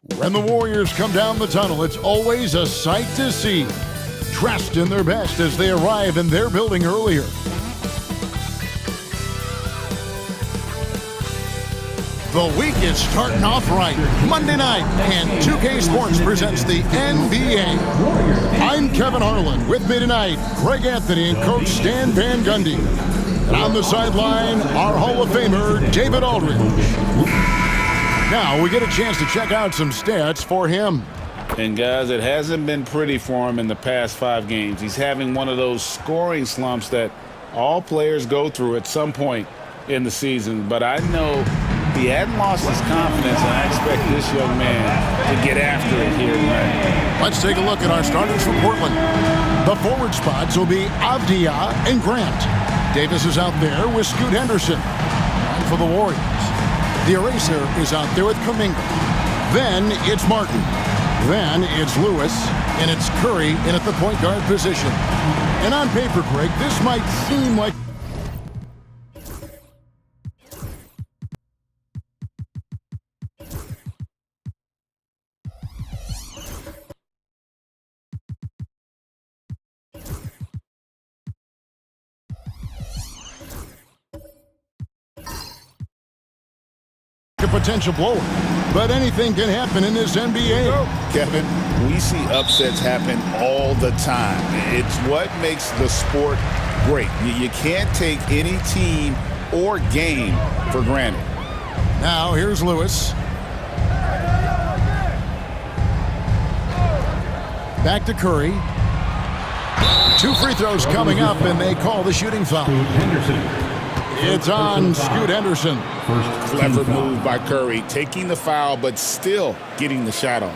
When the Warriors come down the tunnel, it's always a sight to see. Dressed in their best as they arrive in their building earlier. The week is starting off right. Monday night, and 2K Sports presents the NBA. I'm Kevin Harlan. With me tonight, Greg Anthony and Coach Stan Van Gundy. And on the sideline, our Hall of Famer, David Aldridge. Now we get a chance to check out some stats for him. And guys, it hasn't been pretty for him in the past 5 games. He's having one of those scoring slumps that all players go through at some point in the season. But I know he hadn't lost his confidence, and I expect this young man to get after it here tonight. Let's take a look at our starters for Portland. The forward spots will be Avdia and Grant. Davis is out there with Scoot Henderson. And for the Warriors, the eraser is out there with Kuminga. Then it's Martin. Then it's Lewis. And it's Curry in at the point guard position. And on paper, Greg, this might seem like a potential blower, but anything can happen in this NBA. Kevin, we see upsets happen all the time. It's what makes the sport great. You can't take any team or game for granted. Now here's Lewis. Back to Curry. 2 free throws coming up, and they call the shooting foul. It's on Scoot Henderson. Clever move by Curry, taking the foul, but still getting the shot on.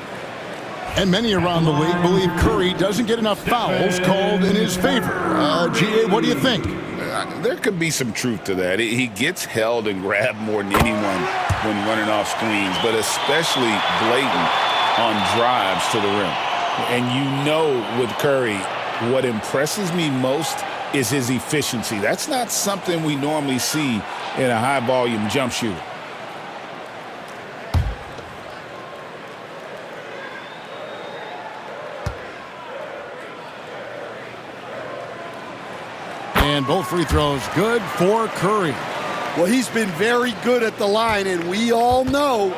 And many around the league believe Curry doesn't get enough fouls called in his favor. GA, what do you think? There could be some truth to that. He gets held and grabbed more than anyone when running off screens, but especially blatant on drives to the rim. And you know with Curry, what impresses me most is his efficiency. That's not something we normally see in a high-volume jump shooter. And both free throws good for Curry. Well, he's been very good at the line, and we all know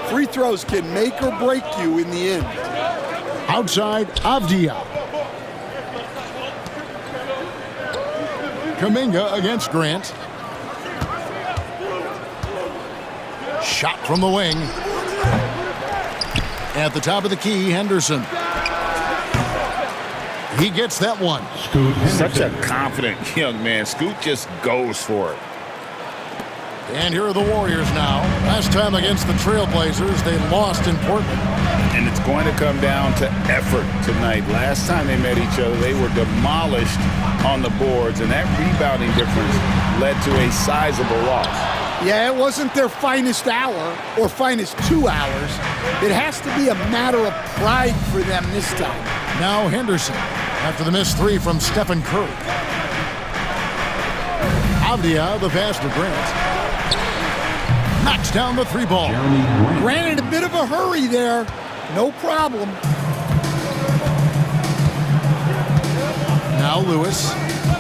free throws can make or break you in the end. Outside, Avdia. Kuminga against Grant. Shot from the wing. At the top of the key, Henderson. He gets that one. Such a confident young man. Scoot just goes for it. And here are the Warriors now. Last time against the TrailBlazers, they lost in Portland. And it's going to come down to effort tonight. Last time they met each other, they were demolished on the boards, and that rebounding difference led to a sizable loss. Yeah, it wasn't their finest hour or finest 2 hours. It has to be a matter of pride for them this time. Now Henderson, after the missed 3 from Stephen Curry. Avdia, the pass to Grant. Knocks down the 3 ball. Grant in a bit of a hurry there. No problem. Now Lewis.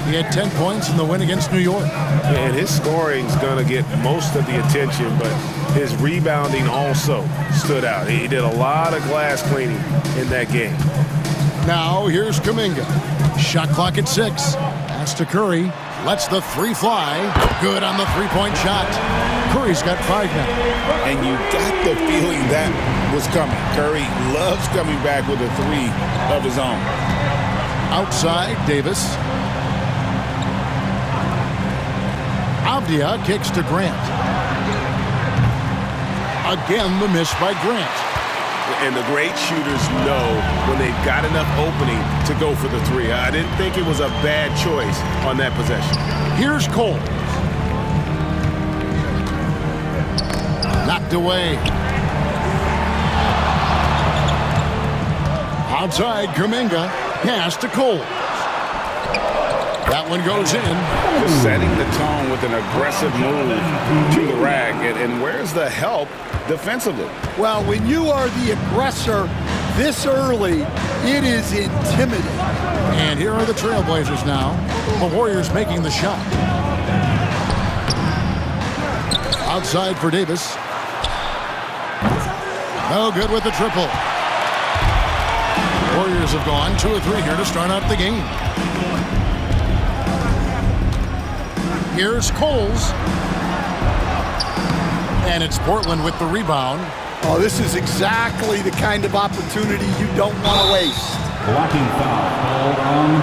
He had 10 points in the win against New York. And his scoring's going to get most of the attention, but his rebounding also stood out. He did a lot of glass cleaning in that game. Now here's Kuminga. Shot clock at 6. Pass to Curry. Lets the 3 fly. Good on the 3-point shot. Curry's got 5 now. And you got the feeling that was coming. Curry loves coming back with a 3 of his own. Outside, Davis. Avdia kicks to Grant. Again, the miss by Grant. And the great shooters know when they've got enough opening to go for the 3. I didn't think it was a bad choice on that possession. Here's Cole. Knocked away. Outside, Kuminga. Pass to Cole. That one goes in. Just setting the tone with an aggressive move to the rack. And where's the help defensively? Well, when you are the aggressor this early, it is intimidating. And here are the TrailBlazers now. The Warriors making the shot. Outside for Davis. No good with the triple. Warriors have gone 2 of 3 here to start out the game. Here's Coles. And it's Portland with the rebound. Oh, this is exactly the kind of opportunity you don't want to waste. Blocking foul on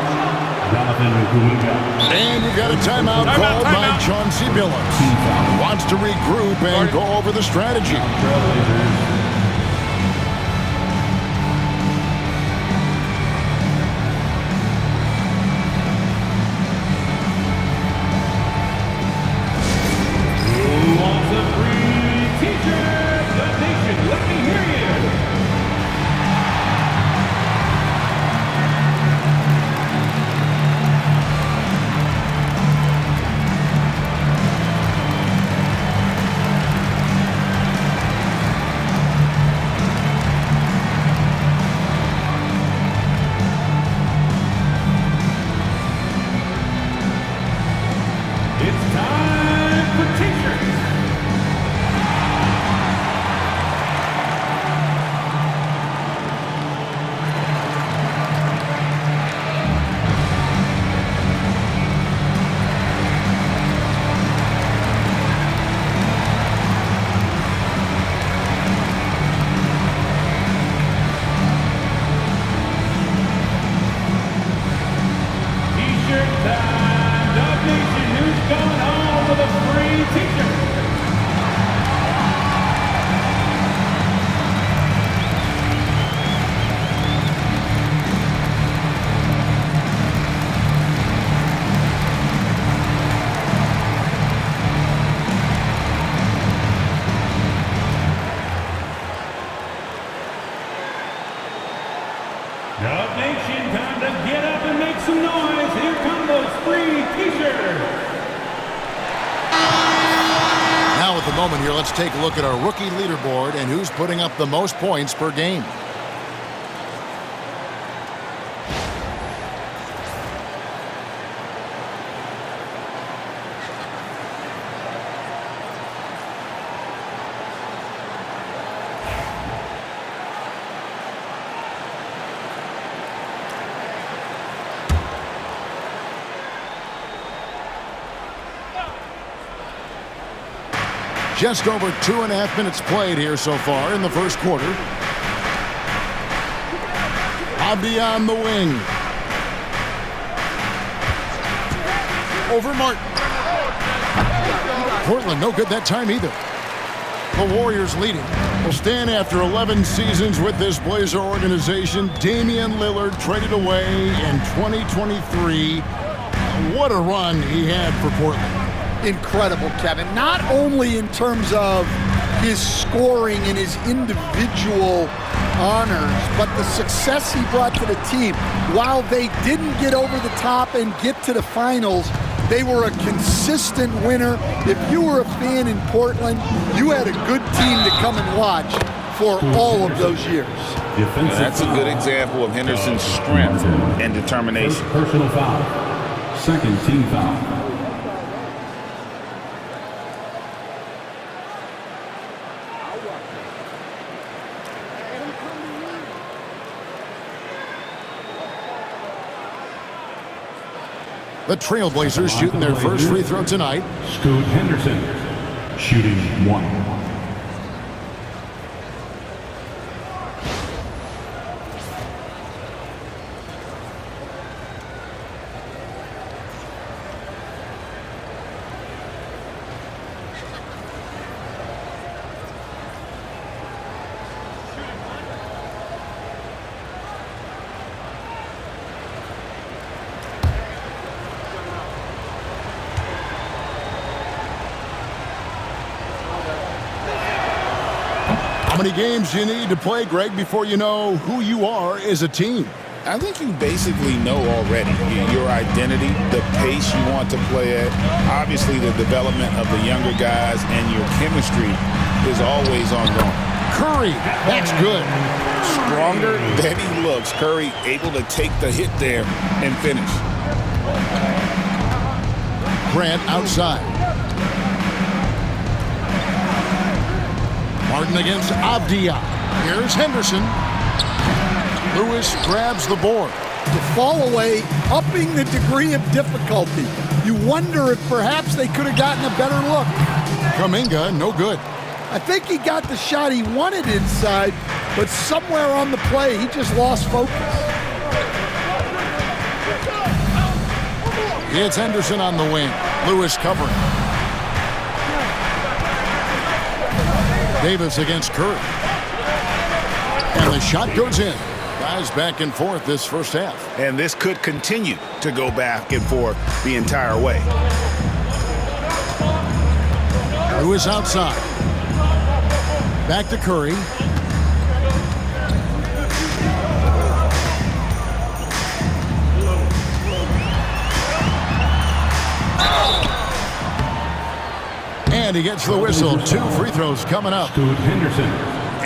Jonathan Kuminga. And we've got a timeout called by Chauncey Billups. Wants to regroup and go over the strategy. Here, let's take a look at our rookie leaderboard and who's putting up the most points per game. Just over 2.5 minutes played here so far in the first quarter. Abdi on the wing. Over Martin. Portland no good that time either. The Warriors leading. Will stand after 11 seasons with this Blazer organization. Damian Lillard traded away in 2023. What a run he had for Portland. Incredible, Kevin. Not only in terms of his scoring and his individual honors, but the success he brought to the team. While they didn't get over the top and get to the finals, they were a consistent winner. If you were a fan in Portland, you had a good team to come and watch for all of those years. That's a good example of Henderson's strength and determination. Personal foul. Second team foul. The TrailBlazers shooting their first free throw tonight. Scoot Henderson shooting 1. How many games do you need to play, Greg, before you know who you are as a team? I think you basically know already your identity, the pace you want to play at, obviously the development of the younger guys, and your chemistry is always ongoing. Curry, that's good. Stronger than he looks. Curry able to take the hit there and finish. Grant outside. Martin against Avdia. Here's Henderson. Lewis grabs the board. The fall away, upping the degree of difficulty. You wonder if perhaps they could have gotten a better look. Kuminga, no good. I think he got the shot he wanted inside, but somewhere on the play, he just lost focus. It's Henderson on the wing. Lewis covering. Davis against Curry. And the shot goes in. Guys back and forth this first half. And this could continue to go back and forth the entire way. Lewis outside. Back to Curry. And he gets the whistle. 2 free throws coming up. Scoot Henderson.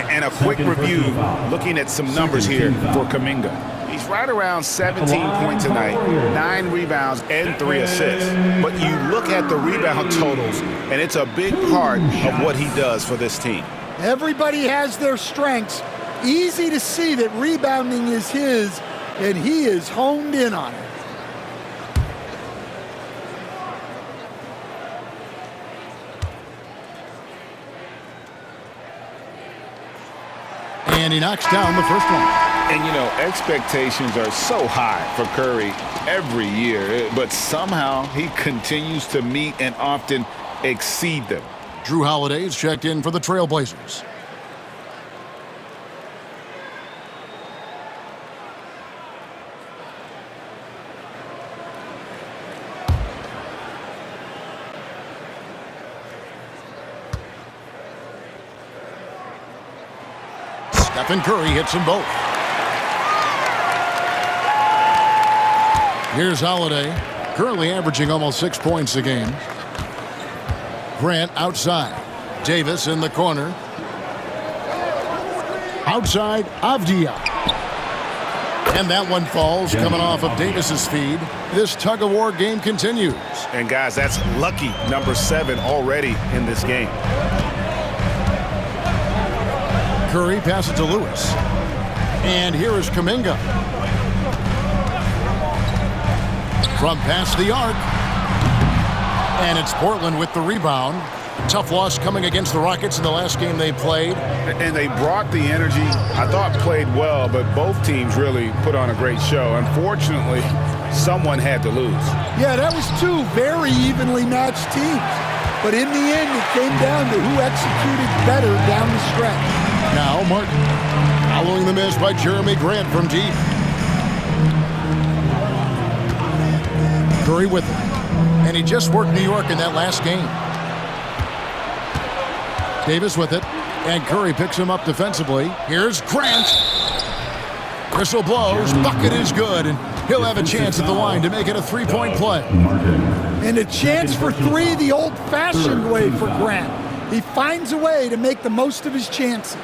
And a quick review, looking at some numbers here for Kuminga. He's right around 17 points tonight, 9 rebounds and 3 assists. But you look at the rebound totals, and it's a big part of what he does for this team. Everybody has their strengths. Easy to see that rebounding is his, and he is honed in on it. And he knocks down the first one. And, you know, expectations are so high for Curry every year, but somehow he continues to meet and often exceed them. Drew Holiday's checked in for the TrailBlazers. Stephen Curry hits them both. Here's Holiday, currently averaging almost 6 points a game. Grant outside. Davis in the corner. Outside, Avdia. And that one falls, coming off of Davis's feed. This tug-of-war game continues. And, guys, that's lucky number 7 already in this game. Curry passes to Lewis. And here is Kuminga. From past the arc. And it's Portland with the rebound. Tough loss coming against the Rockets in the last game they played. And they brought the energy. I thought played well, but both teams really put on a great show. Unfortunately, someone had to lose. Yeah, that was 2 very evenly matched teams. But in the end, it came down to who executed better down the stretch. Now Martin, following the miss by Jeremy Grant from deep. Curry with it. And he just worked New York in that last game. Davis with it. And Curry picks him up defensively. Here's Grant. Whistle blows. Bucket is good. And he'll have a chance at the line to make it a 3-point play. And a chance for 3 the old-fashioned way for Grant. He finds a way to make the most of his chances.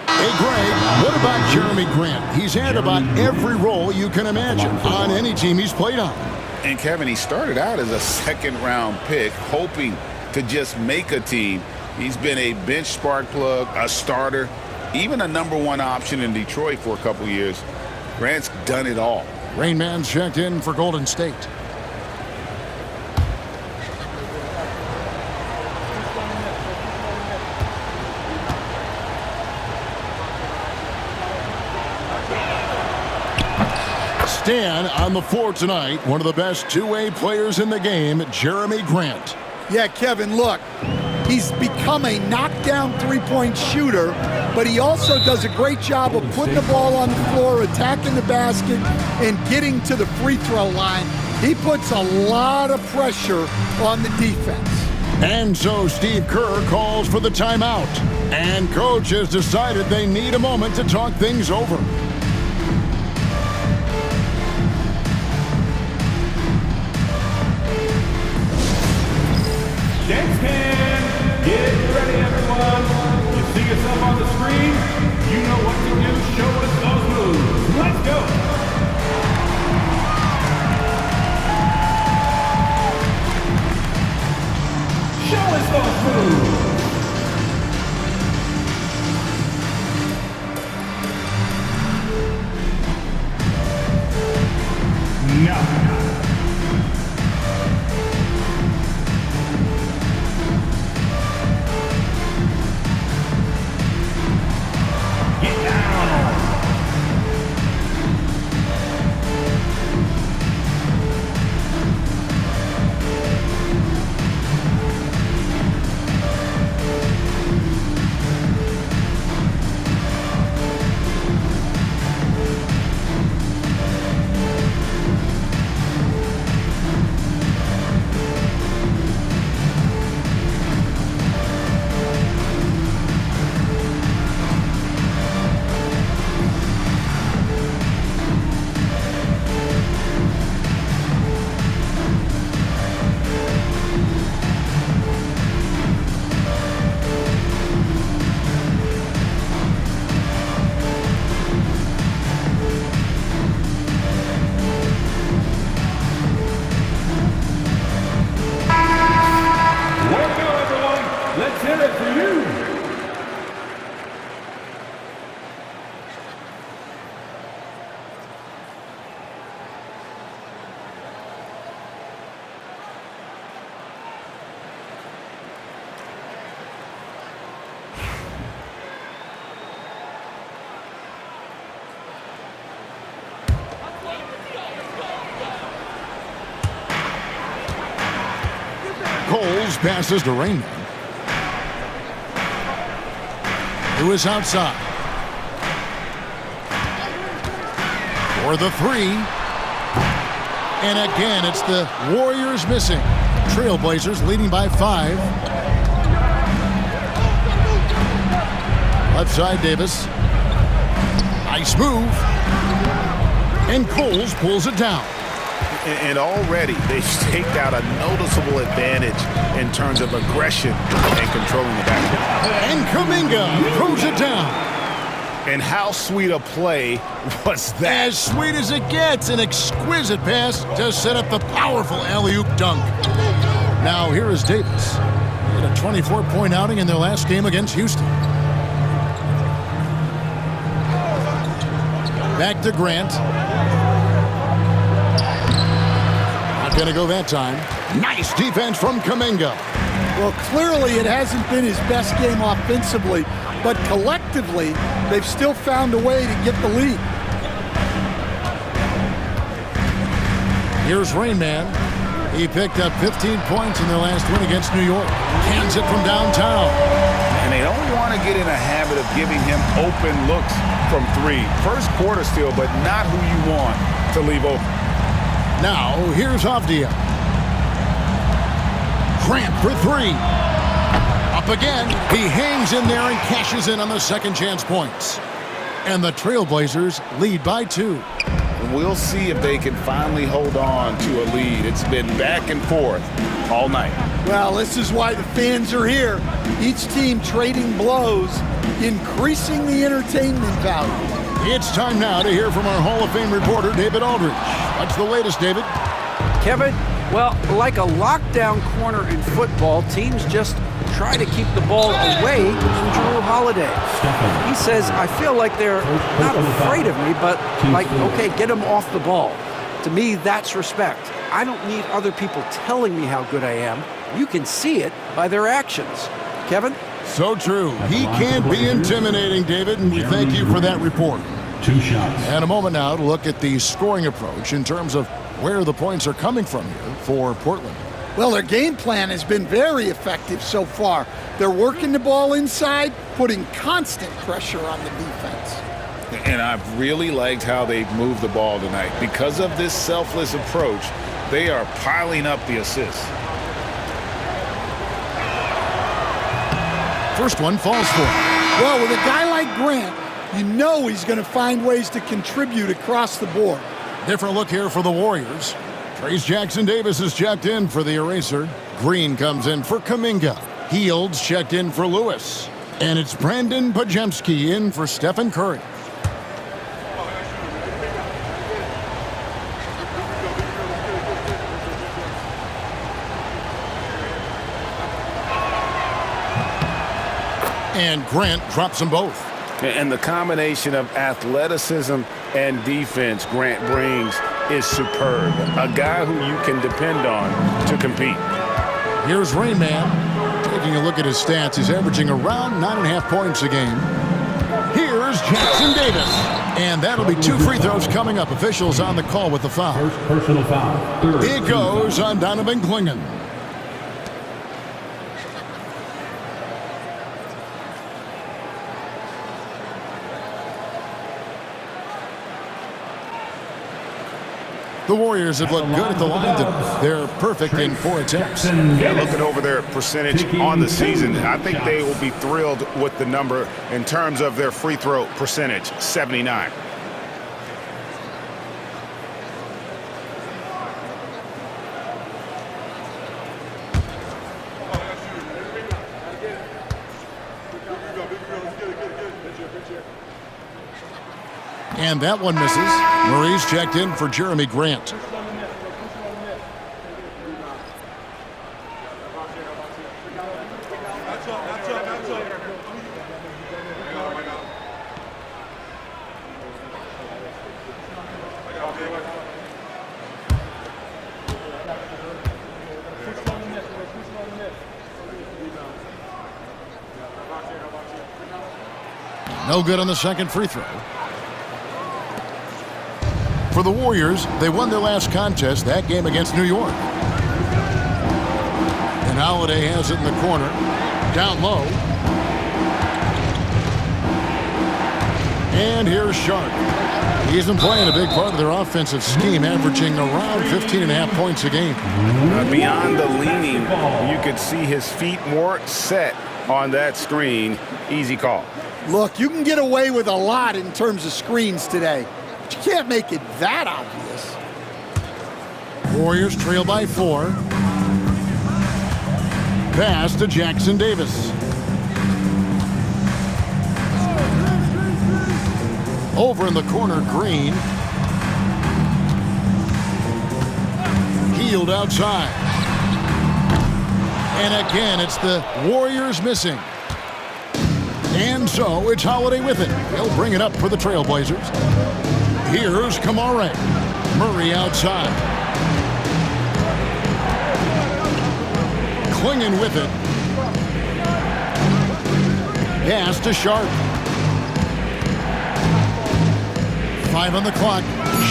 Hey, Greg, what about Jeremy Grant? He's had about every role you can imagine on any team he's played on. And, Kevin, he started out as a second-round pick, hoping to just make a team. He's been a bench spark plug, a starter, even a number 1 option in Detroit for a couple years. Grant's done it all. Rain Man's checked in for Golden State. Stan on the floor tonight, one of the best two-way players in the game, Jeremy Grant. Yeah, Kevin, look, he's become a knockdown three-point shooter, but he also does a great job of putting the ball on the floor, attacking the basket, and getting to the free throw line. He puts a lot of pressure on the defense. And so Steve Kerr calls for the timeout. And coach has decided they need a moment to talk things over. Dance can. Get ready, everyone. You see us up on the screen? You know what to do. Show us those moves. Let's go. Show us those moves. No. Coles passes to Rainman, who is outside for the three. And again, it's the Warriors missing. TrailBlazers leading by 5. Left side, Davis. Nice move. And Coles pulls it down. And already they've staked out a noticeable advantage in terms of aggression and controlling the basketball. And Kuminga throws it down. And how sweet a play was that? As sweet as it gets, an exquisite pass to set up the powerful alley-oop dunk. Now here is Davis. He had a 24-point outing in their last game against Houston. Back to Grant. Not going to go that time. Nice defense from Kuminga. Well, clearly it hasn't been his best game offensively, but collectively, they've still found a way to get the lead. Here's Rainman. He picked up 15 points in their last win against New York. Cans it from downtown. And they don't want to get in a habit of giving him open looks from 3. First quarter still, but not who you want to leave open. Now, here's Avdia. Grant for 3. Up again. He hangs in there and cashes in on the second chance points. And the TrailBlazers lead by 2. We'll see if they can finally hold on to a lead. It's been back and forth all night. Well, this is why the fans are here. Each team trading blows, increasing the entertainment value. It's time now to hear from our Hall of Fame reporter, David Aldridge. What's the latest, David? Kevin, well, like a lockdown corner in football, teams just try to keep the ball away from Drew Holiday. He says, I feel like they're not afraid of me, but like, okay, get him off the ball. To me, that's respect. I don't need other people telling me how good I am. You can see it by their actions. Kevin? So true. He can be intimidating, David, and we thank you for that report. 2 shots. And a moment now to look at the scoring approach in terms of where the points are coming from here for Portland. Well, their game plan has been very effective so far. They're working the ball inside, putting constant pressure on the defense. And I've really liked how they've moved the ball tonight. Because of this selfless approach, they are piling up the assists. first one falls for him. Well, with a guy like Grant, you know he's going to find ways to contribute across the board. Different look here for the Warriors. Trace Jackson-Davis is checked in for the eraser. Green comes in for Kuminga. Fields checked in for Lewis. And it's Brandon Pajemski in for Stephen Curry. And Grant drops them both. And the combination of athleticism and defense Grant brings is superb. A guy who you can depend on to compete. Here's Rain Man. Taking a look at his stats, he's averaging around 9.5 points a game. Here's Jackson-Davis. And that'll be 2 free throws coming up. Officials on the call with the foul. First personal foul. It goes on Donovan Clingan. The Warriors have looked good at the line today. They're perfect in 4 attempts. Yeah, looking over their percentage on the season, I think they will be thrilled with the number in terms of their free throw percentage, 79. And that one misses. Murray's checked in for Jeremy Grant. No good on the second free throw. For the Warriors, they won their last contest, that game against New York. And Holiday has it in the corner, down low. And here's Sharp. He's been playing a big part of their offensive scheme, averaging around 15.5 points a game. Beyond the leaning, you could see his feet more set on that screen. Easy call. Look, you can get away with a lot in terms of screens today. But you can't make it that obvious. Warriors trail by 4. Pass to Jackson-Davis. Over in the corner, Green. Healed outside. And again, it's the Warriors missing. And so it's Holiday with it. He'll bring it up for the TrailBlazers. Here's Kamare. Murray outside. Clingan with it. Pass to Sharp. 5 on the clock.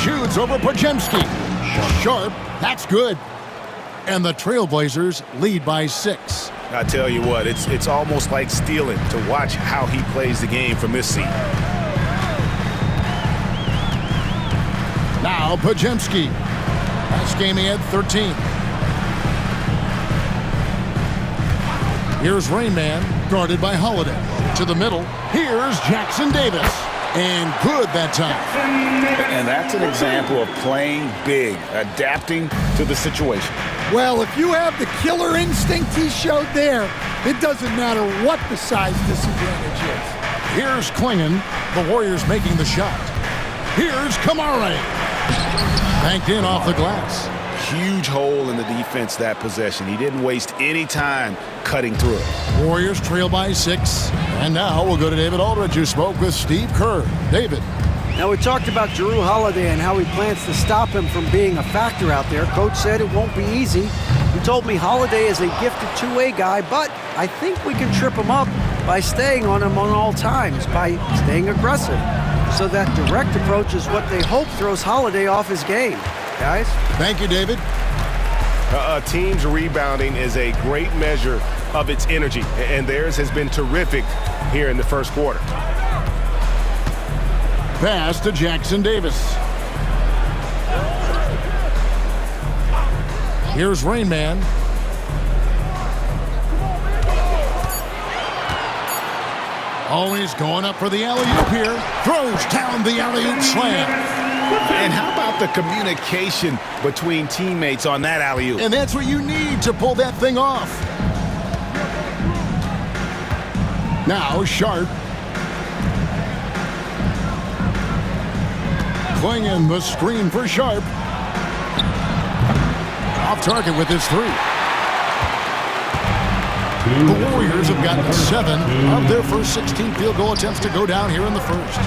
Shoots over Pajemski. Sharp. That's good. And the TrailBlazers lead by 6. I tell you what, it's almost like stealing to watch how he plays the game from this seat. Now Pajemski. Last game he had 13. Here's Rain Man, guarded by Holiday. To the middle. Here's Jackson-Davis. And good that time. And that's an example of playing big, adapting to the situation. Well, if you have the killer instinct he showed there, it doesn't matter what the size disadvantage is. Here's Clingan. The Warriors making the shot. Here's Kamare. Banked in off the glass. Huge hole in the defense that possession. He didn't waste any time cutting through it. Warriors trail by 6. And now we'll go to David Aldridge, who spoke with Steve Kerr. David. Now, we talked about Jrue Holiday and how he plans to stop him from being a factor out there. Coach said it won't be easy. He told me Holiday is a gifted two-way guy, but I think we can trip him up by staying on him on all times, by staying aggressive. So that direct approach is what they hope throws Holiday off his game. Guys? Thank you, David. A team's rebounding is a great measure of its energy, and theirs has been terrific here in the first quarter. Pass to Jackson-Davis. Here's Rain Man. Oh, he's going up for the alley-oop here. Throws down the alley-oop slam. And how about the communication between teammates on that alley-oop? And that's what you need to pull that thing off. Now Sharp. Clinging the screen for Sharp. Off target with his three. The Warriors have gotten 7 of their first 16 field goal attempts to go down here in the first.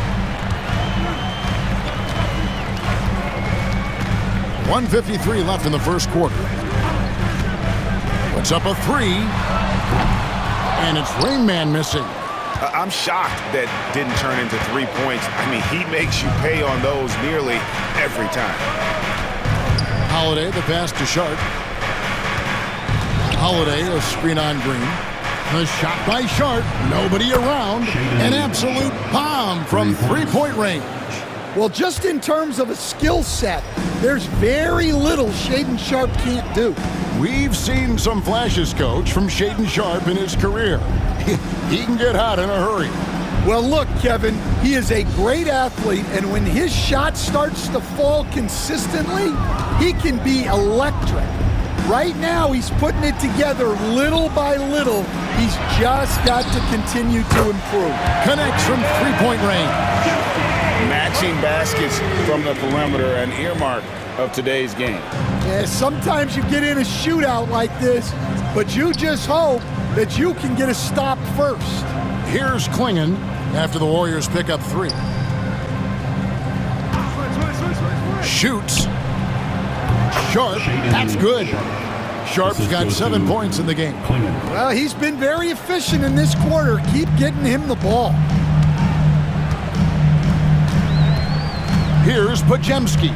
1:53 left in the first quarter. Puts up a three. And it's Rain Man missing. I'm shocked that didn't turn into 3 points. I mean, he makes you pay on those nearly every time. Holiday, the pass to Sharp. Holiday, a screen on Green. The shot by Sharp. Nobody around. An absolute bomb from three-point range. Well, just in terms of a skill set, there's very little Shaedon Sharp can't do. We've seen some flashes, Coach, from Shaedon Sharp in his career. He can get hot in a hurry. Well, look, Kevin, he is a great athlete, and when his shot starts to fall consistently, he can be electric. Right now, he's putting it together little by little. He's just got to continue to improve. Connects from three-point range. Matching baskets from the perimeter, an earmark of today's game. Yeah, sometimes you get in a shootout like this, but you just hope that you can get a stop first. Here's Klingon after the Warriors pick up 3. Shoots. Sharp, that's good. Sharp's got 7 points in the game. Well, he's been very efficient in this quarter. Keep getting him the ball. Here's Pajemski,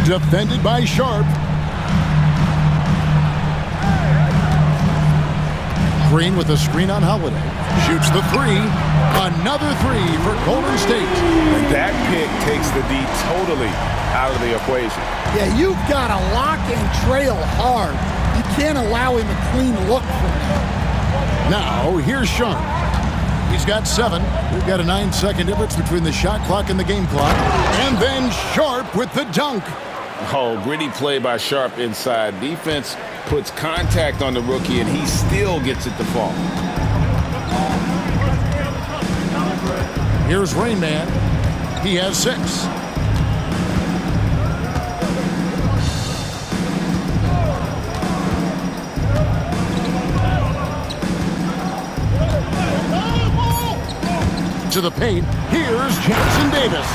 defended by Sharp. Green with a screen on Holiday. Shoots the 3. Another 3 for Golden State. And that pick takes the D totally out of the equation. Yeah, you've got to lock and trail hard. You can't allow him a clean look from that. Now, here's Sharp. He's got 7. We've got a 9-second difference between the shot clock and the game clock. And then Sharp with the dunk. Oh, gritty play by Sharp inside. Defense puts contact on the rookie, and he still gets it to fall. Here's Rain Man. He has 6. To the paint, here's Jackson Davis.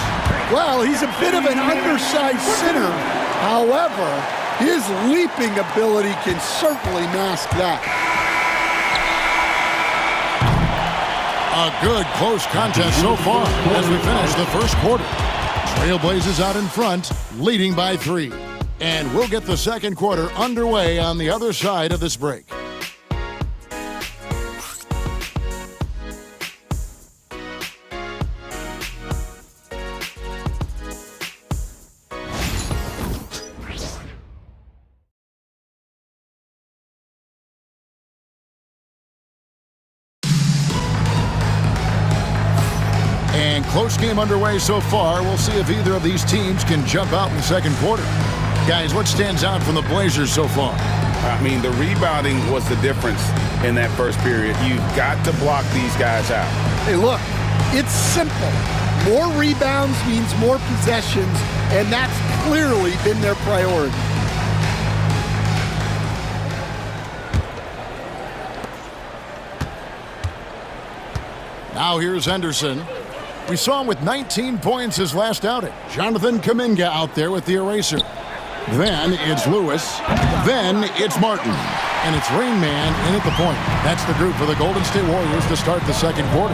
Well, he's a bit of an undersized center. However, his leaping ability can certainly mask that. A good close contest so far as we finish the first quarter. TrailBlazers out in front, leading by 3. And we'll get the second quarter underway on the other side of this break. And close game underway so far. We'll see if either of these teams can jump out in the second quarter. Guys, what stands out from the Blazers so far? I mean, the rebounding was the difference in that first period. You've got to block these guys out. Hey, look, it's simple. More rebounds means more possessions, and that's clearly been their priority. Now here's Henderson. We saw him with 19 points his last outing. Jonathan Kuminga out there with the eraser. Then it's Lewis. Then it's Martin. And it's Rain Man in at the point. That's the group for the Golden State Warriors to start the second quarter.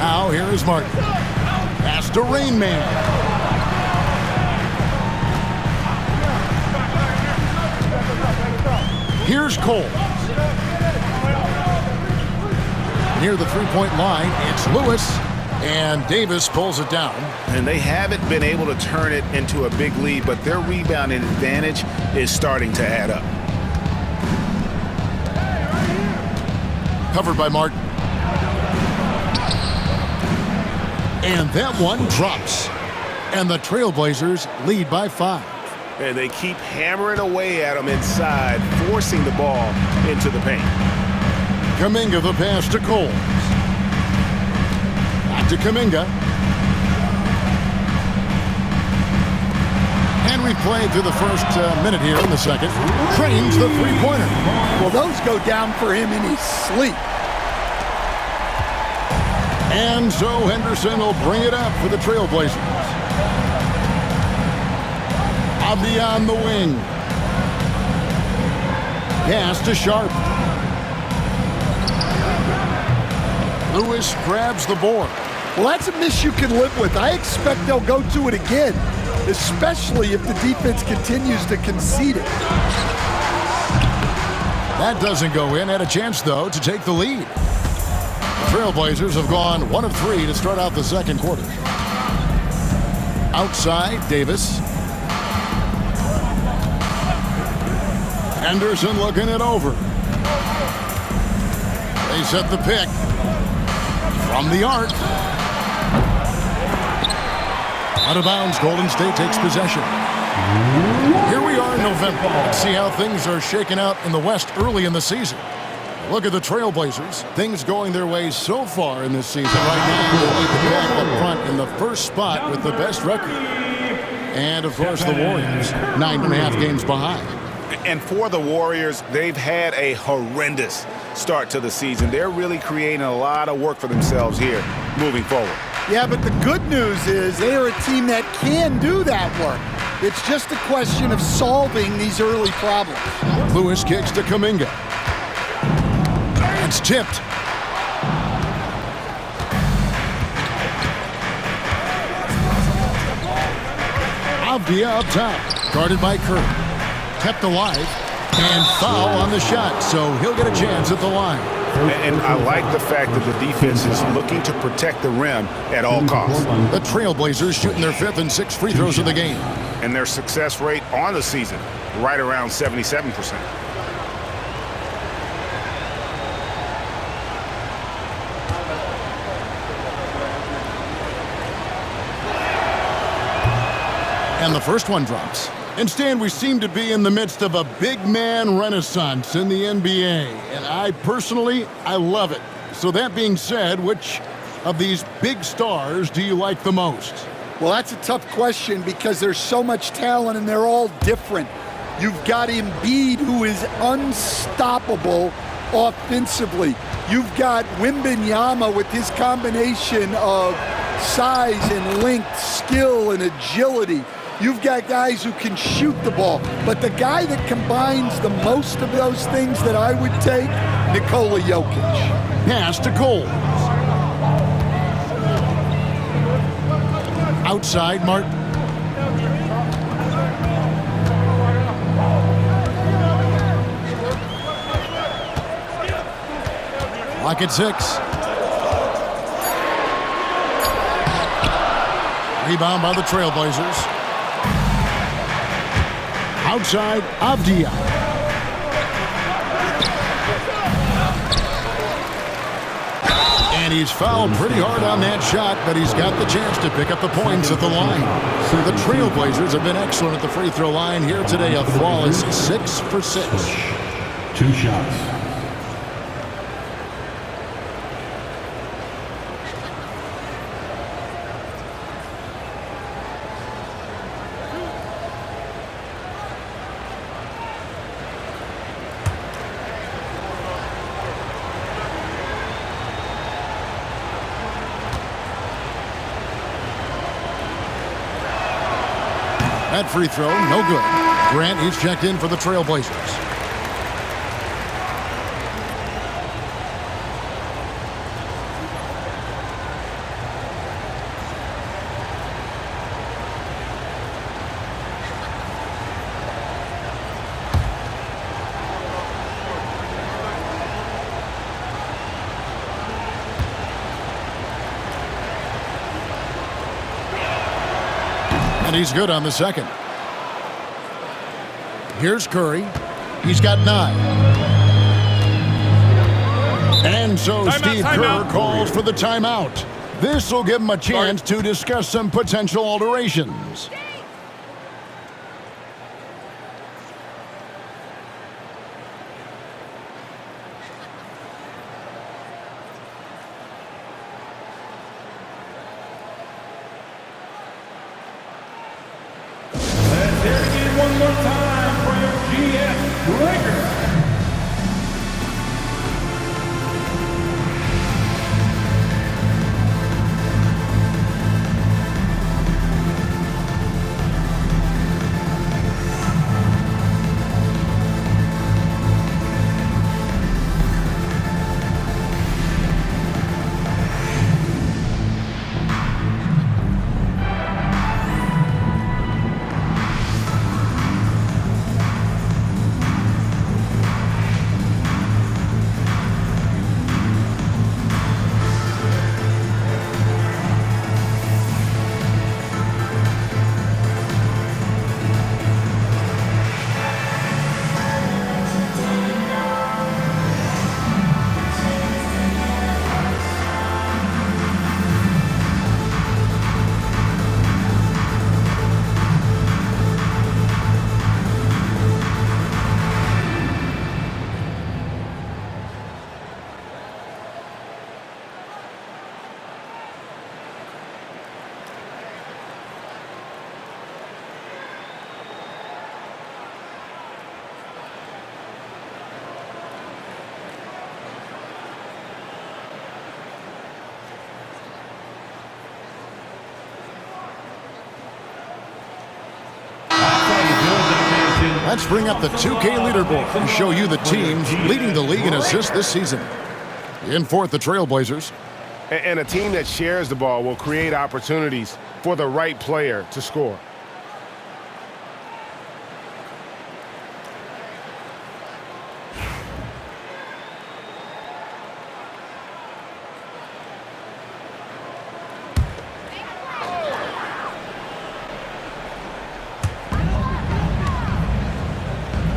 Now here is Martin. Pass to Rain Man. Here's Cole. Near the three-point line, it's Lewis. And Davis pulls it down. And they haven't been able to turn it into a big lead, but their rebounding advantage is starting to add up. Covered by Martin. And that one drops. And the TrailBlazers lead by 5. And they keep hammering away at them inside, forcing the ball into the paint. Kuminga the pass to Cole. Back to Kuminga. And we've played through the first minute here in the second. Trains the three-pointer. Well, those go down for him in his sleep. And so Henderson will bring it up for the TrailBlazers. Avdia on the wing. Pass to Sharp. Lewis grabs the board. Well, that's a miss you can live with. I expect they'll go to it again, especially if the defense continues to concede it. That doesn't go in. Had a chance, though, to take the lead. The TrailBlazers have gone 1 of 3 to start out the second quarter. Outside, Davis. Henderson looking it over. They set the pick. From the arc. Out of bounds, Golden State takes possession. Here we are in November. Let's see how things are shaking out in the West early in the season. Look at the TrailBlazers. Things going their way so far in this season. Right now, they lead the pack up front in the first spot with the best record. And, of course, the Warriors, 9.5 games behind. And for the Warriors, they've had a horrendous start to the season. They're really creating a lot of work for themselves here moving forward. Yeah, but the good news is they are a team that can do that work. It's just a question of solving these early problems. Lewis kicks to Kuminga. It's tipped. Avdia up top, guarded by Curry. Kept alive, and foul on the shot, so he'll get a chance at the line. And I like the fact that the defense is looking to protect the rim at all costs. The TrailBlazers shooting their 5th and 6th free throws of the game. And their success rate on the season, right around 77%. And the first one drops. And Stan, we seem to be in the midst of a big man renaissance in the NBA. And I love it. So that being said, which of these big stars do you like the most? Well, that's a tough question because there's so much talent and they're all different. You've got Embiid, who is unstoppable offensively. You've got Wembanyama with his combination of size and length, skill and agility. You've got guys who can shoot the ball. But the guy that combines the most of those things that I would take, Nikola Jokic. Pass to Cole. Outside, Martin. Lock at 6. Rebound by the TrailBlazers. Outside, Avdia. And he's fouled pretty hard on that shot, but he's got the chance to pick up the points at the line. The TrailBlazers have been excellent at the free throw line here today, a flawless 6 for 6. 2 shots. That free throw, no good. Grant, he's checked in for the TrailBlazers. And he's good on the second. Here's Curry. He's got 9. And so Steve Kerr calls for the timeout. This will give them a chance to discuss some potential alterations. Let's hear it again one more time for your GS Lakers. Let's bring up the 2K leaderboard and show you the teams leading the league in assists this season. In fourth, the TrailBlazers. And a team that shares the ball will create opportunities for the right player to score.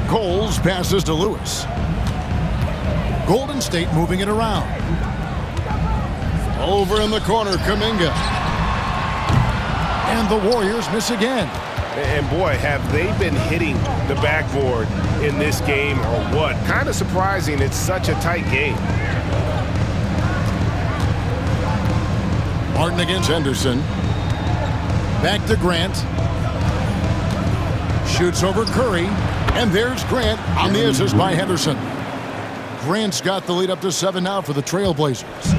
Coles passes to Lewis. Golden State moving it around. Over in the corner, Kuminga. And the Warriors miss again. And boy, have they been hitting the backboard in this game or what? Kind of surprising it's such a tight game. Martin against Henderson. Back to Grant. Shoots over Curry. And there's Grant on the assist by Henderson. Grant's got the lead up to 7 now for the TrailBlazers.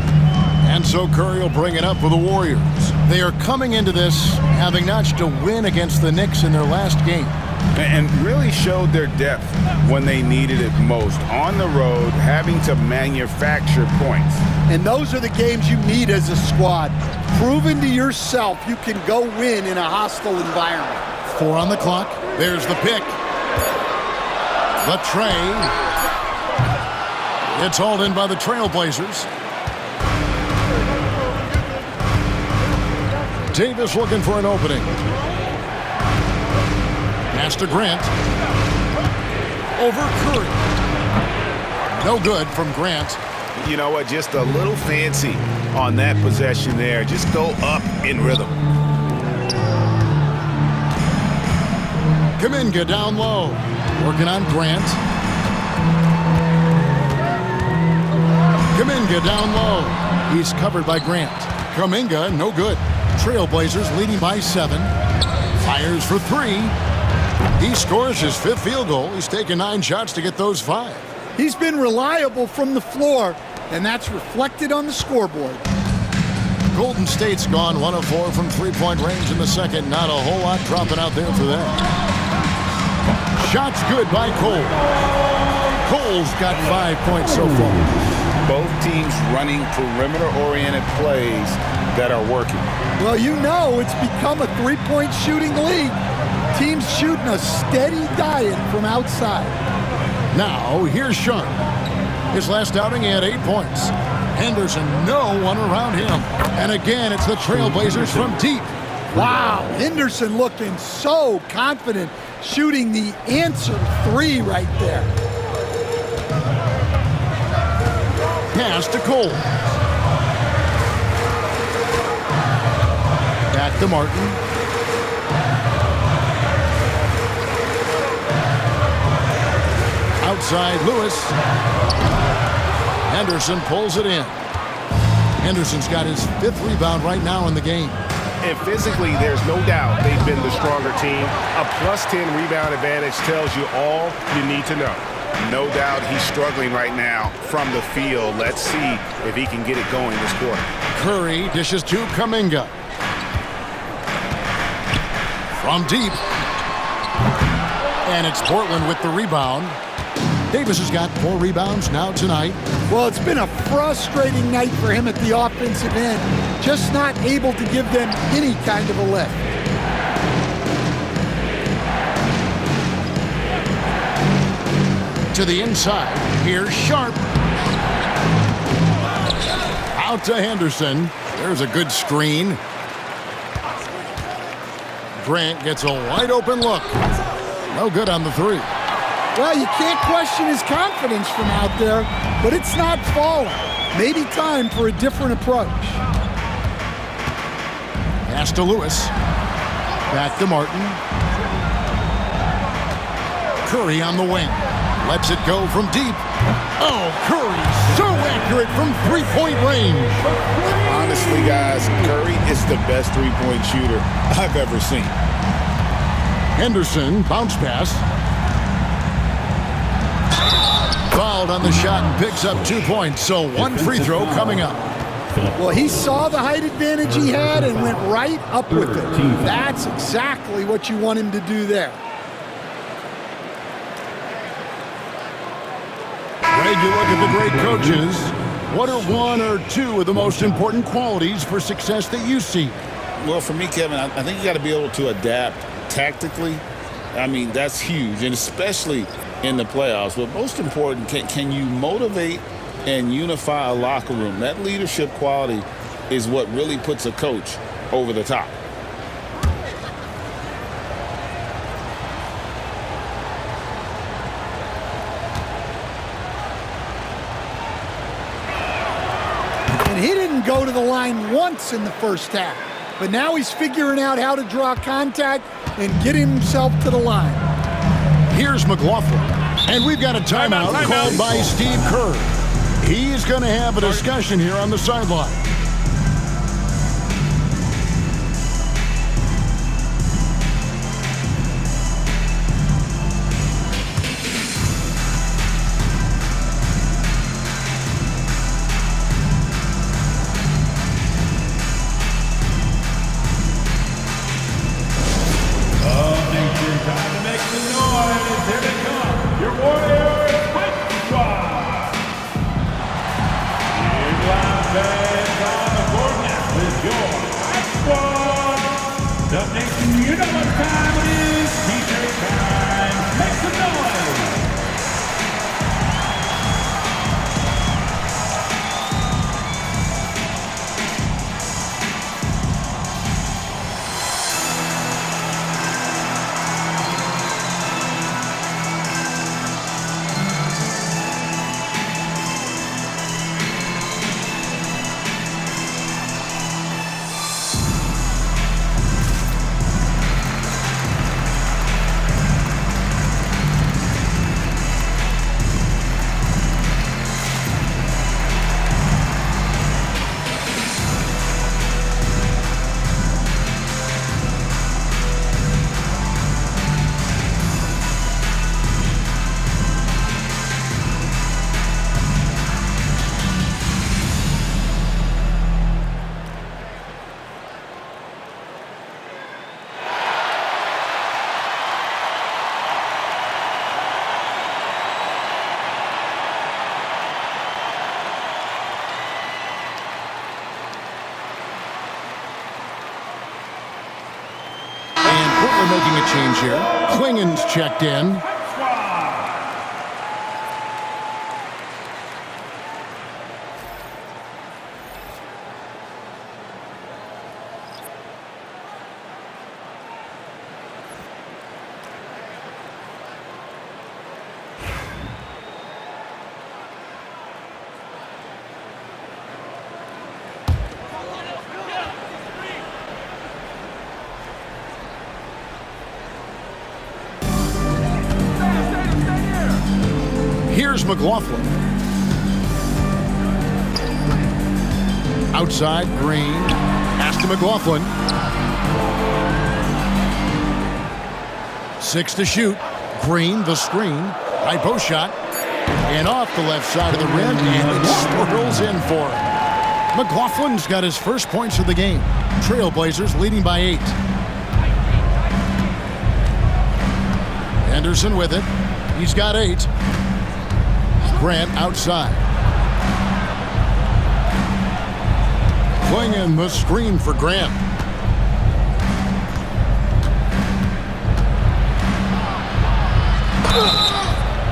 And so Curry will bring it up for the Warriors. They are coming into this having notched a win against the Knicks in their last game. And really showed their depth when they needed it most. On the road, having to manufacture points. And those are the games you need as a squad. Proving to yourself you can go win in a hostile environment. 4 on the clock. There's the pick. The tray. It's hauled in by the TrailBlazers. Davis looking for an opening. Pass to Grant. Over Curry. No good from Grant. You know what? Just a little fancy on that possession there. Just go up in rhythm. Kuminga down low. Working on Grant. Kuminga down low. He's covered by Grant. Kuminga, no good. TrailBlazers leading by 7. Fires for 3. He scores his 5th field goal. He's taken 9 shots to get those 5. He's been reliable from the floor, and that's reflected on the scoreboard. Golden State's gone 1 of 4 from three-point range in the second. Not a whole lot dropping out there for them. Shots good by Cole. Cole's got 5 points so far. Both teams running perimeter-oriented plays that are working. Well, you know it's become a three-point shooting league. Teams shooting a steady diet from outside. Now, here's Sharp. His last outing, he had 8 points. Henderson, no one around him. And again, it's the TrailBlazers from deep. Wow, Henderson looking so confident, shooting the answer 3 right there. Pass to Cole. Back to Martin. Outside Lewis. Henderson pulls it in. Henderson's got his 5th rebound right now in the game. And physically, there's no doubt they've been the stronger team. A +10 rebound advantage tells you all you need to know. No doubt he's struggling right now from the field. Let's see if he can get it going this quarter. Curry dishes to Kuminga. From deep. And it's Portland with the rebound. Davis has got 4 rebounds now tonight. Well, it's been a frustrating night for him at the offensive end. Just not able to give them any kind of a lift. To the inside. Here's Sharp. Out to Henderson. There's a good screen. Grant gets a wide open look. No good on the 3. Well, you can't question his confidence from out there, but it's not falling. Maybe time for a different approach. Pass to Lewis. Back to Martin. Curry on the wing. Lets it go from deep. Oh, Curry, so accurate from 3-point range. Honestly, guys, Curry is the best three-point shooter I've ever seen. Henderson, bounce pass. Fouled on the shot and picks up 2 points, so 1 free throw coming up. Well, he saw the height advantage he had and went right up with it. That's exactly what you want him to do there. Greg, you look at the great coaches. What are 1 or 2 of the most important qualities for success that you see? Well, for me, Kevin, I think you got to be able to adapt tactically. I mean, that's huge, and especially in the playoffs. But most important, can you motivate and unify a locker room? That leadership quality is what really puts a coach over the top. And he didn't go to the line once in the first half. But now he's figuring out how to draw contact and get himself to the line. Here's McLaughlin. And we've got a timeout called by Steve Kerr. He's going to have a discussion here on the sideline. Making a change here. Klingen's checked in. Here's McLaughlin. Outside, Green. Pass to McLaughlin. 6 to shoot. Green, the screen. High post shot. And off the left side of the rim, and it swirls in for him. McLaughlin's got his first points of the game. TrailBlazers leading by 8. Henderson with it. He's got 8. Grant outside. Playing the screen for Grant.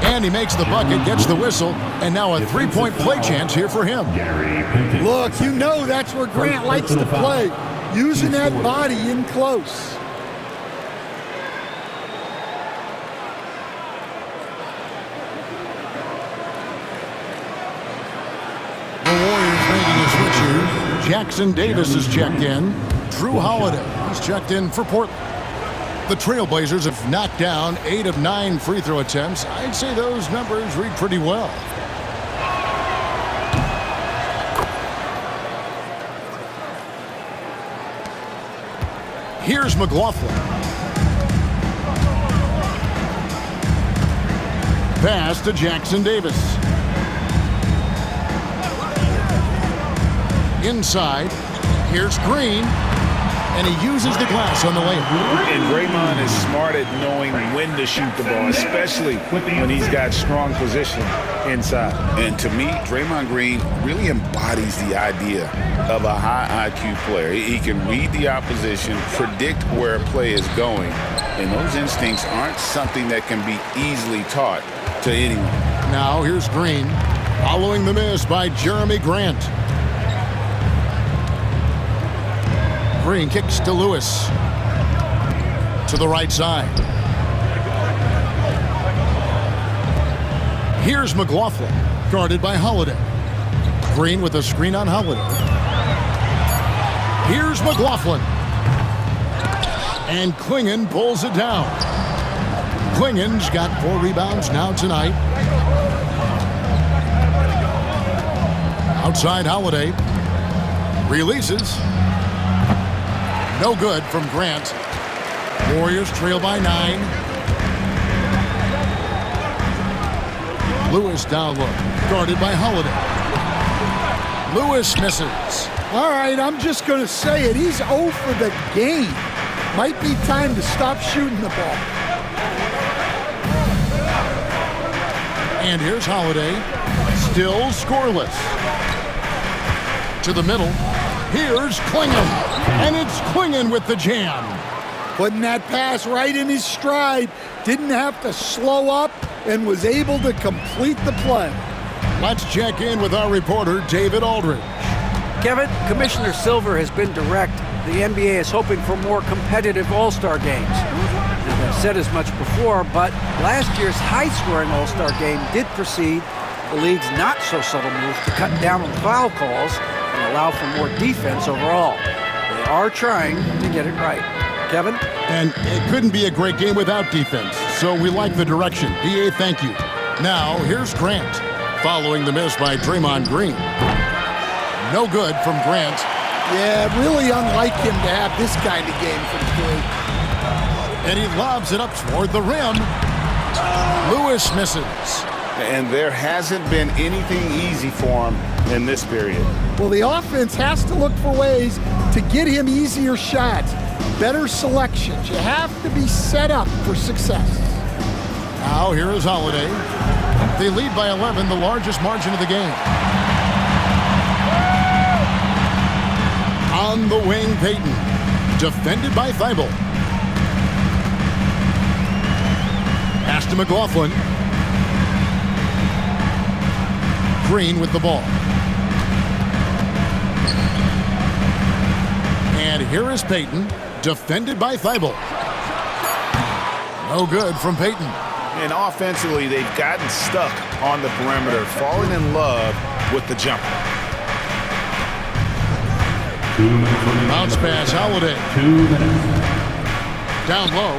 And he makes the bucket, gets the whistle, and now a three-point play chance here for him. Look, you know that's where Grant likes to play, using that body in close. The Warriors making a switch here. Jackson Davis is checked in. Drew Holiday is checked in for Portland. The TrailBlazers have knocked down 8 of 9 free throw attempts. I'd say those numbers read pretty well. Here's McLaughlin. Pass to Jackson Davis. Inside. Here's Green. And he uses the glass on the layup. And Draymond is smart at knowing when to shoot the ball, especially when he's got strong position inside. And to me, Draymond Green really embodies the idea of a high IQ player. He can read the opposition, predict where a play is going, and those instincts aren't something that can be easily taught to anyone. Now here's Green, following the miss by Jeremy Grant. Green kicks to Lewis. To the right side. Here's McLaughlin, guarded by Holiday. Green with a screen on Holiday. Here's McLaughlin. And Klingon pulls it down. Klingon's got 4 rebounds now tonight. Outside Holiday. Releases. No good from Grant. Warriors trail by 9. Lewis down low, guarded by Holiday. Lewis misses. All right, I'm just going to say it. He's 0 for the game. Might be time to stop shooting the ball. And here's Holiday, still scoreless. To the middle. Here's Klingon. And it's Klingon with the jam. Putting that pass right in his stride. Didn't have to slow up and was able to complete the play. Let's check in with our reporter, David Aldridge. Kevin, Commissioner Silver has been direct. The NBA is hoping for more competitive All-Star games. Now, I've said as much before, but last year's high-scoring All-Star game did precede the league's not-so-subtle move to cut down on foul calls and allow for more defense overall. They are trying to get it right. Kevin? And it couldn't be a great game without defense, so we like the direction. DA, thank you. Now, here's Grant, following the miss by Draymond Green. No good from Grant. Yeah, really unlike him to have this kind of game from 3. And he lobs it up toward the rim. Lewis misses. And there hasn't been anything easy for him in this period. Well, the offense has to look for ways to get him easier shots, better selections. You have to be set up for success. Now here is Holiday. They lead by 11, the largest margin of the game. On the wing, Payton. Defended by Thibault. Pass to McLaughlin. Green with the ball. And here is Payton, defended by Thibault. No good from Payton. And offensively, they've gotten stuck on the perimeter, falling in love with the jumper. Bounce pass, Holiday. 2 minutes. Down low.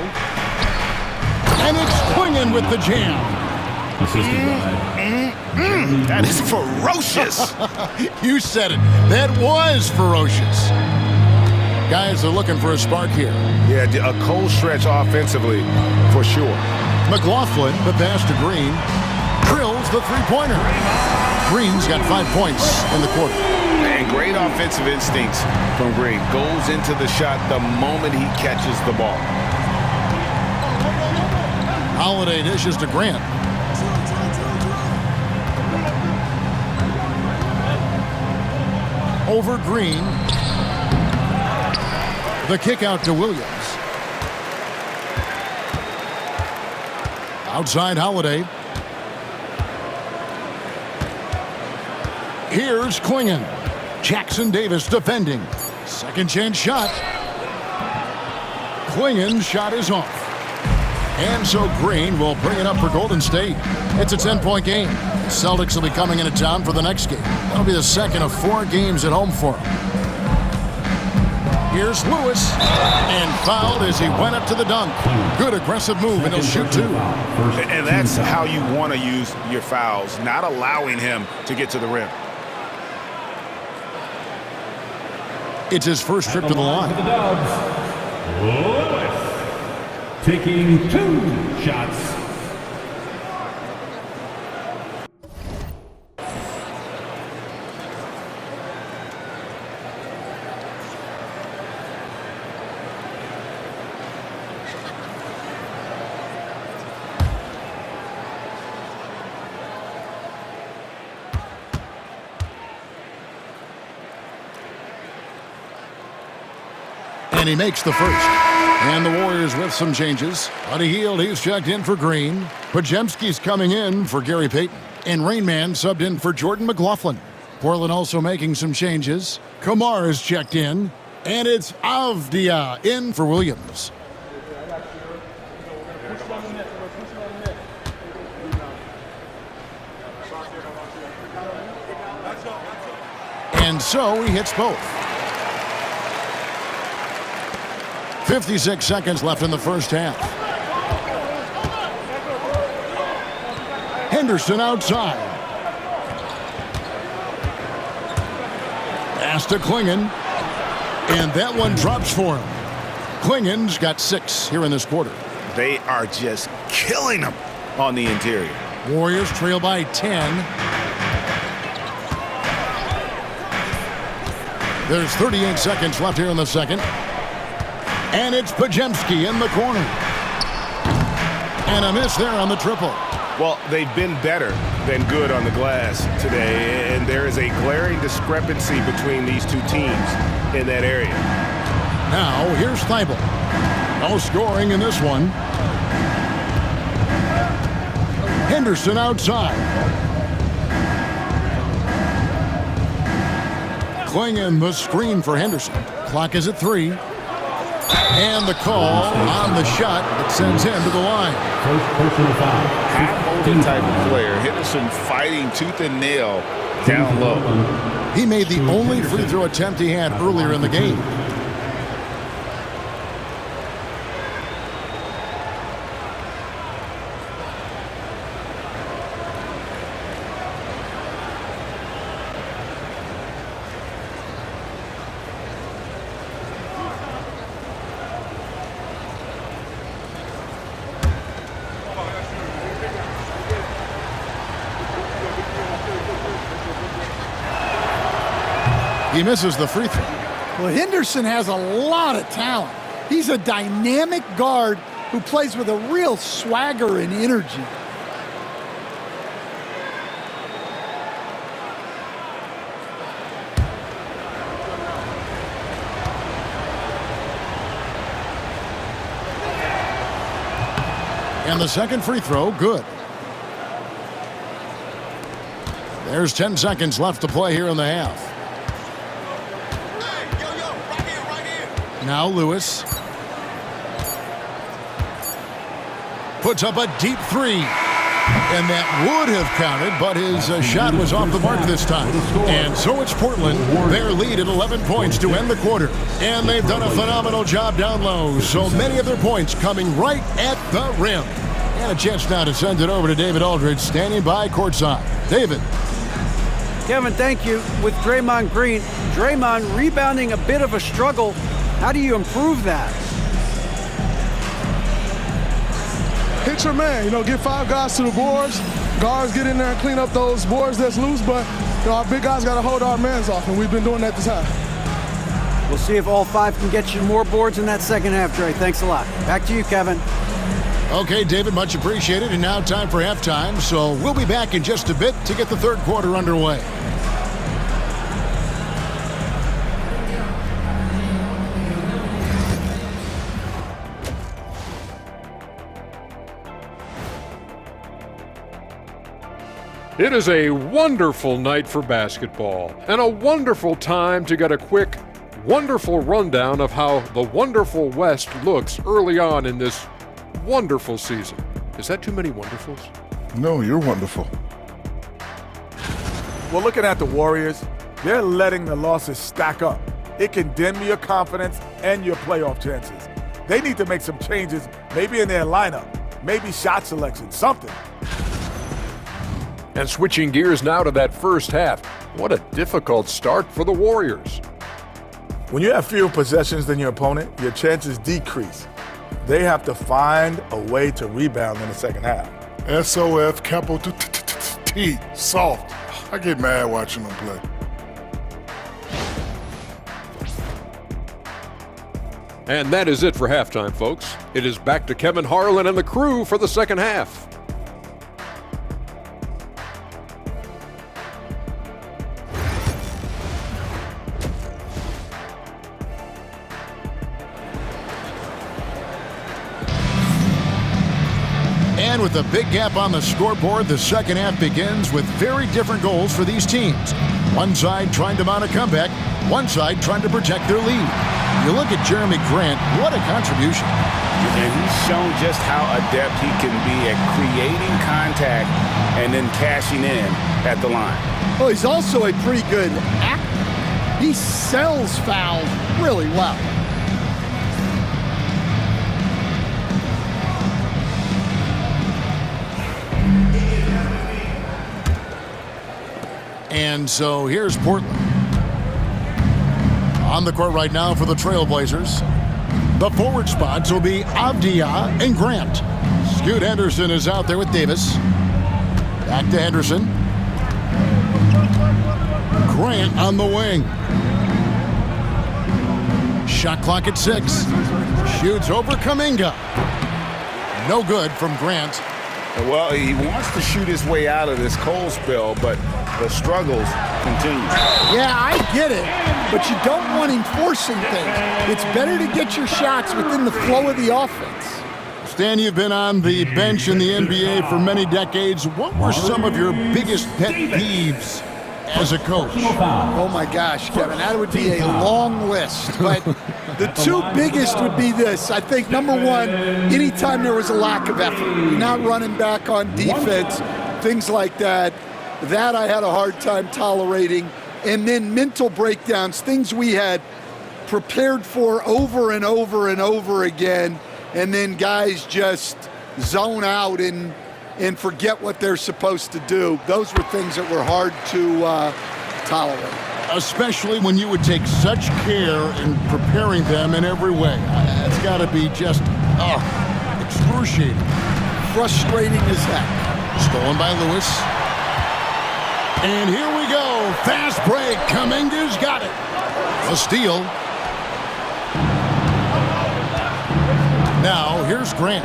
And it's Klingon with the jam. Assisted by That is ferocious. You said it. That was ferocious. Guys are looking for a spark here. Yeah, a cold stretch offensively, for sure. McLaughlin, the pass to Green, drills the three-pointer. Green's got 5 points in the quarter. And great offensive instincts from Green. Goes into the shot the moment he catches the ball. Holiday dishes to Grant. Over Green. The kick out to Williams. Outside Holiday. Here's Klingon. Jackson Davis defending. Second chance shot. Klingon's shot is off. And so Green will bring it up for Golden State. It's a 10-point game. Celtics will be coming into town for the next game. That'll be the second of 4 games at home for them. Here's Lewis, and fouled as he went up to the dunk. Good aggressive move, and he'll shoot 2. And that's how you want to use your fouls, not allowing him to get to the rim. It's his first trip to the line. Lewis taking 2 shots. And he makes the first. And the Warriors with some changes. Buddy Hield, he's checked in for Green. Podziemski's coming in for Gary Payton. And Rainman subbed in for Jordan McLaughlin. Portland also making some changes. Kamar is checked in. And it's Avdia in for Williams. And so he hits both. 56 seconds left in the first half. Henderson outside. Pass to Klingon. And that one drops for him. Klingon's got 6 here in this quarter. They are just killing him on the interior. Warriors trail by 10. There's 38 seconds left here in the second. And it's Podziemski in the corner. And a miss there on the triple. Well, they've been better than good on the glass today, and there is a glaring discrepancy between these two teams in that area. Now, here's Thibault. No scoring in this one. Henderson outside. Klingon the screen for Henderson. Clock is at 3. And the call on the shot that sends him to the line. Half-holding type of player. Henderson fighting tooth and nail down low. He made the only free throw attempt he had earlier in the game. He misses the free throw. Well, Henderson has a lot of talent. He's a dynamic guard who plays with a real swagger and energy. And the second free throw, good. There's 10 seconds left to play here in the half. Now Lewis puts up a deep 3. And that would have counted, but his shot was off the mark this time. And so it's Portland. Their lead at 11 points to end the quarter. And they've done a phenomenal job down low. So many of their points coming right at the rim. And a chance now to send it over to David Aldridge, standing by courtside. David. Kevin, thank you. With Draymond Green, Draymond rebounding a bit of a struggle. How do you improve that? Hit your man, get 5 guys to the boards. Guards get in there and clean up those boards that's loose, but our big guys got to hold our mans off, and we've been doing that this half. We'll see if all 5 can get you more boards in that second half, Dre. Thanks a lot. Back to you, Kevin. Okay, David, much appreciated. And now time for halftime, so we'll be back in just a bit to get the third quarter underway. It is a wonderful night for basketball and a wonderful time to get a quick, wonderful rundown of how the wonderful West looks early on in this wonderful season. Is that too many wonderfuls? No, you're wonderful. Well, looking at the Warriors, they're letting the losses stack up. It can dim your confidence and your playoff chances. They need to make some changes, maybe in their lineup, maybe shot selection, something. And switching gears now to that first half, what a difficult start for the Warriors. When you have fewer possessions than your opponent, your chances decrease. They have to find a way to rebound in the second half. SOF, capital T, soft. I get mad watching them play. And that is it for halftime, folks. It is back to Kevin Harlan and the crew for the second half. And with a big gap on the scoreboard, the second half begins with very different goals for these teams. One side trying to mount a comeback, one side trying to protect their lead. You look at Jeremy Grant, what a contribution. And he's shown just how adept he can be at creating contact and then cashing in at the line. Well, he's also a pretty good actor. He sells fouls really well. And so here's Portland. On the court right now for the TrailBlazers. The forward spots will be Avdia and Grant. Scoot Henderson is out there with Davis. Back to Henderson. Grant on the wing. Shot clock at 6. Shoots over Kuminga. No good from Grant. Well, he wants to shoot his way out of this cold spell, but the struggles continue. Yeah, I get it, but you don't want him forcing things. It's better to get your shots within the flow of the offense. Stan, you've been on the bench in the NBA for many decades. What were some of your biggest pet peeves as a coach? Oh my gosh, Kevin, that would be a long list. But the 2 biggest would be this. I think number 1, anytime there was a lack of effort, you're not running back on defense, things like that. That I had a hard time tolerating. And then mental breakdowns, things we had prepared for over and over and over again, and then guys just zone out and forget what they're supposed to do. Those were things that were hard to tolerate. Especially when you would take such care in preparing them in every way. It's got to be just excruciating. Frustrating as heck. Stolen by Lewis. And here we go. Fast break. Kuminga's got it. A steal. Now here's Grant.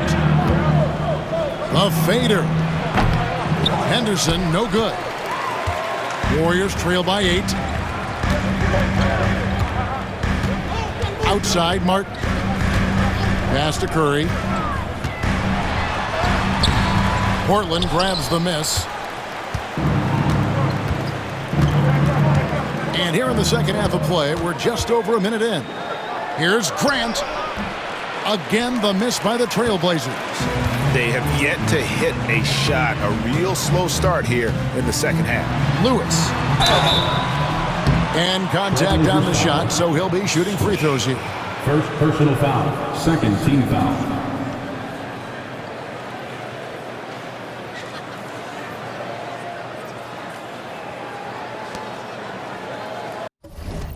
A fader. Henderson, no good. Warriors trail by 8. Outside, Martin. Pass to Curry. Portland grabs the miss. And here in the second half of play, we're just over a minute in. Here's Grant. Again, the miss by the TrailBlazers. They have yet to hit a shot, a real slow start here in the second half. Lewis. And contact on the shot, so he'll be shooting free throws here. First personal foul, second team foul.